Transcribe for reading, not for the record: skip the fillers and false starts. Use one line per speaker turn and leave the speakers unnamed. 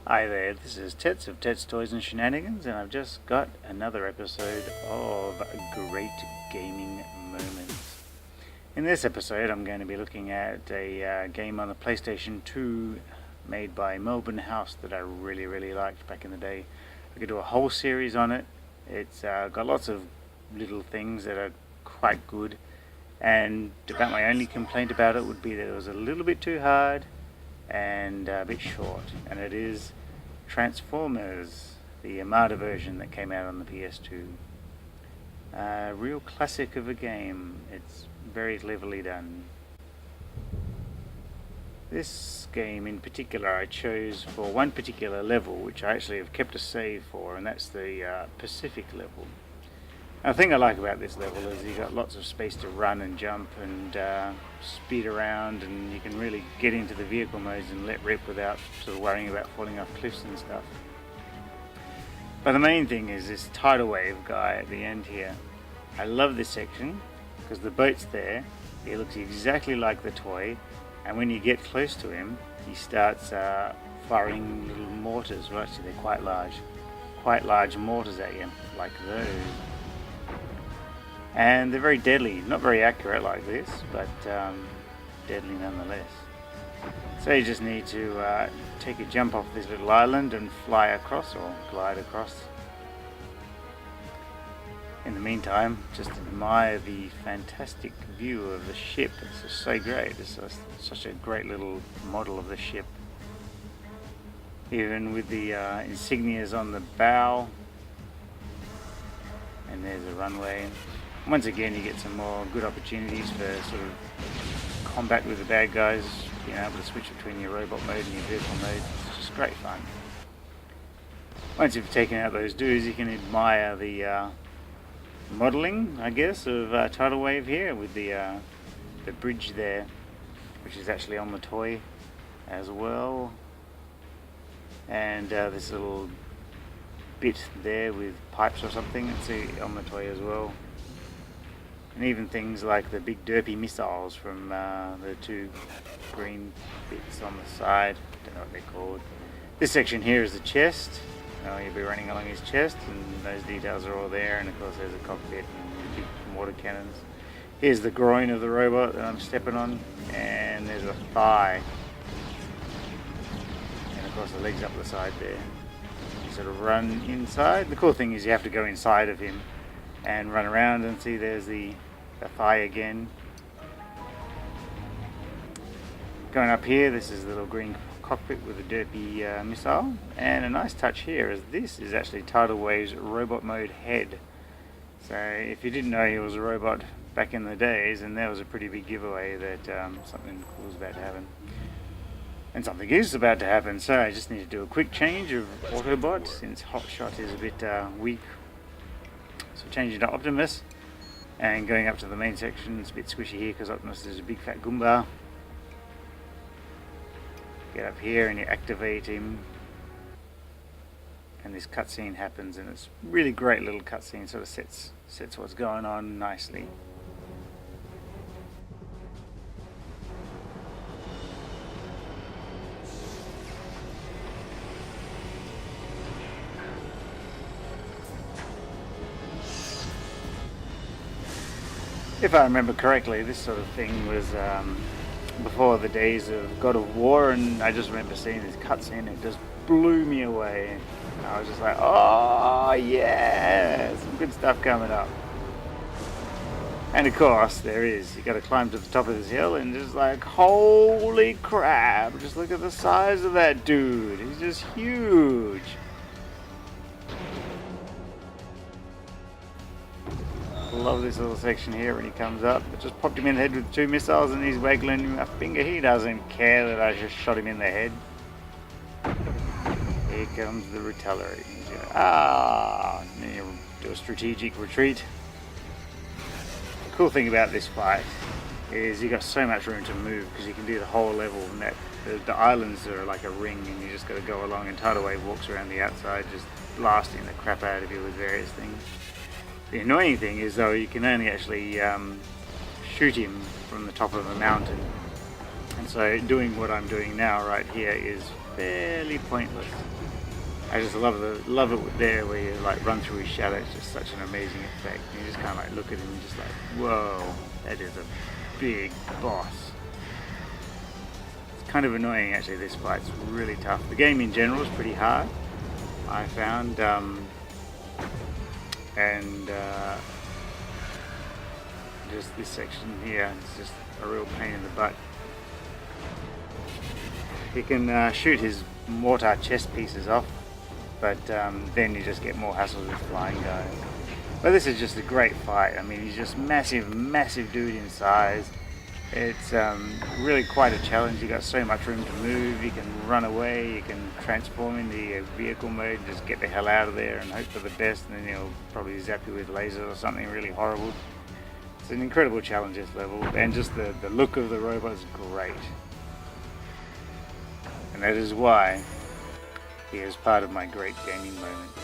Hi there, this is Tets of Tets Toys and Shenanigans, and I've just got another episode of Great Gaming Moments. In this episode, I'm going to be looking at a game on the PlayStation 2 made by Melbourne House that I really liked back in the day. I could do a whole series on it. It's got lots of little things that are quite good, and about my only complaint about it would be that it was a little bit too hard and a bit short, and it is Transformers, the Armada version that came out on the PS2. A real classic of a game. It's very cleverly done. This game in particular I chose for one particular level, which I actually have kept a save for, and that's the Pacific level. The thing I like about this level is you've got lots of space to run and jump and speed around, and you can really get into the vehicle modes and let rip without sort of worrying about falling off cliffs and stuff. But the main thing is this tidal wave guy at the end here. I love this section because the boat's there, he looks exactly like the toy, and when you get close to him he starts firing little mortars. Well, actually they're quite large mortars at you, like those. And they're very deadly, not very accurate like this, but deadly nonetheless. So you just need to take a jump off this little island and fly across, or glide across. In the meantime, just admire the fantastic view of the ship. It's just so great. It's just such a great little model of the ship. Even with the insignias on the bow. And there's a runway. Once again, you get some more good opportunities for sort of combat with the bad guys, being able to switch between your robot mode and your vehicle mode. It's just great fun. Once you've taken out those dudes, you can admire the modelling, I guess, of Tidal Wave here with the bridge there, which is actually on the toy as well. And this little bit there with pipes or something, it's on the toy as well. And even things like the big derpy missiles from the two green bits on the side, don't know what they're called. This section here is the chest. You'll be running along his chest, and those details are all there, and of course there's a cockpit and big water cannons. Here's the groin of the robot that I'm stepping on, and there's a thigh. And of course the legs up the side there. You sort of run inside. The cool thing is you have to go inside of him and run around, and see there's the thigh again. Going up here, this is the little green cockpit with a derpy missile, and a nice touch here is this is actually Tidal Wave's robot mode head. So if you didn't know he was a robot back in the days, and that was a pretty big giveaway that something cool is about to happen. And something is about to happen, so I just need to do a quick change of Autobot since Hotshot is a bit weak. So changing to Optimus and going up to the main section. It's a bit squishy here because Optimus is a big fat Goomba. Get up here and you activate him, and this cutscene happens, and it's really great little cutscene, sort of sets what's going on nicely. If I remember correctly, this sort of thing was before the days of God of War, and I just remember seeing this cutscene. It just blew me away. I was just like, oh yeah, some good stuff coming up. And of course there is. You got to climb to the top of this hill, and just like, holy crap, just look at the size of that dude. He's just huge. Love this little section here when he comes up. I just popped him in the head with 2 missiles, and he's waggling my finger. He doesn't care that I just shot him in the head. Here comes the retaliatory. And you do a strategic retreat. The cool thing about this fight is you got so much room to move because you can do the whole level, and that the islands are like a ring, and you just got to go along, and Tidal Wave walks around the outside just blasting the crap out of you with various things. The annoying thing is, though, you can only actually shoot him from the top of a mountain. And so doing what I'm doing now right here is fairly pointless. I just love it there where you like run through his shadow. It's just such an amazing effect. And you just kind of like look at him and just like, whoa, that is a big boss. It's kind of annoying actually, this fight's really tough. The game in general is pretty hard, I found, just this section here, it's just a real pain in the butt. He can shoot his mortar chest pieces off, but then you just get more hassles with flying guys. But this is just a great fight. I mean, he's just massive dude in size. It's really quite a challenge. You got so much room to move. You can run away. You can transform into vehicle mode and just get the hell out of there and hope for the best, and then he'll probably zap you with lasers or something really horrible. It's an incredible challenge, this level, and just the look of the robot is great. And that is why he is part of my great gaming moments.